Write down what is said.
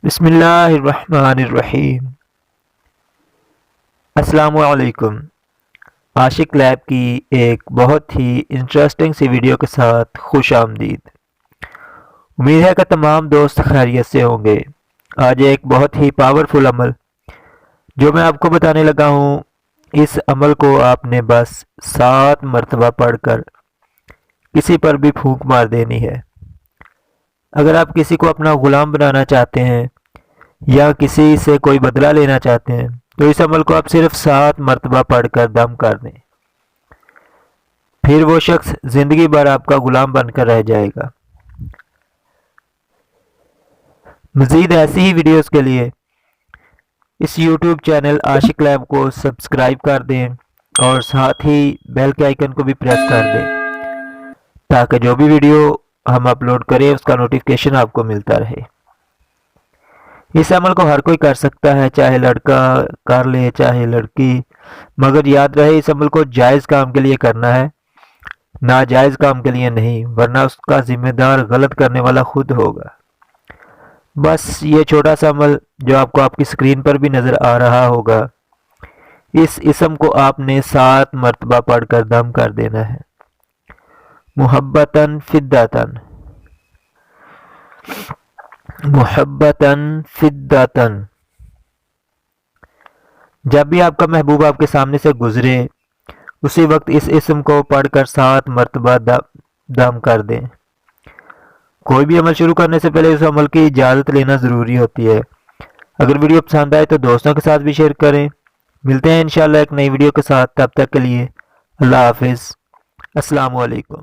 بسم اللہ الرحمن الرحیم۔ السلام علیکم۔ عاشق لیب کی ایک بہت ہی انٹرسٹنگ سی ویڈیو کے ساتھ خوش آمدید۔ امید ہے کہ تمام دوست خیریت سے ہوں گے۔ آج ایک بہت ہی پاورفل عمل جو میں آپ کو بتانے لگا ہوں، اس عمل کو آپ نے بس 7 مرتبہ پڑھ کر کسی پر بھی پھونک مار دینی ہے۔ اگر آپ کسی کو اپنا غلام بنانا چاہتے ہیں یا کسی سے کوئی بدلہ لینا چاہتے ہیں تو اس عمل کو آپ صرف 7 مرتبہ پڑھ کر دم کر دیں، پھر وہ شخص زندگی بھر آپ کا غلام بن کر رہ جائے گا۔ مزید ایسی ہی ویڈیوز کے لیے اس یوٹیوب چینل عاشق لیب کو سبسکرائب کر دیں اور ساتھ ہی بیل کے آئیکن کو بھی پریس کر دیں تاکہ جو بھی ویڈیو ہم اپلوڈ کریں اس کا نوٹیفیکیشن آپ کو ملتا رہے۔ اس عمل کو ہر کوئی کر سکتا ہے، چاہے لڑکا کر لے چاہے لڑکی، مگر یاد رہے اس عمل کو جائز کام کے لیے کرنا ہے، ناجائز کام کے لیے نہیں، ورنہ اس کا ذمہ دار غلط کرنے والا خود ہوگا۔ بس یہ چھوٹا سا عمل جو آپ کو آپ کی اسکرین پر بھی نظر آ رہا ہوگا، اس اسم کو آپ نے 7 مرتبہ پڑھ کر دم کر دینا ہے۔ محبتاً فداتاً، محبتاً فداتاً۔ جب بھی آپ کا محبوب آپ کے سامنے سے گزرے اسی وقت اس اسم کو پڑھ کر 7 مرتبہ دم کر دیں۔ کوئی بھی عمل شروع کرنے سے پہلے اس عمل کی اجازت لینا ضروری ہوتی ہے۔ اگر ویڈیو پسند آئے تو دوستوں کے ساتھ بھی شیئر کریں۔ ملتے ہیں انشاءاللہ ایک نئی ویڈیو کے ساتھ، تب تک کے لیے اللہ حافظ۔ السلام علیکم۔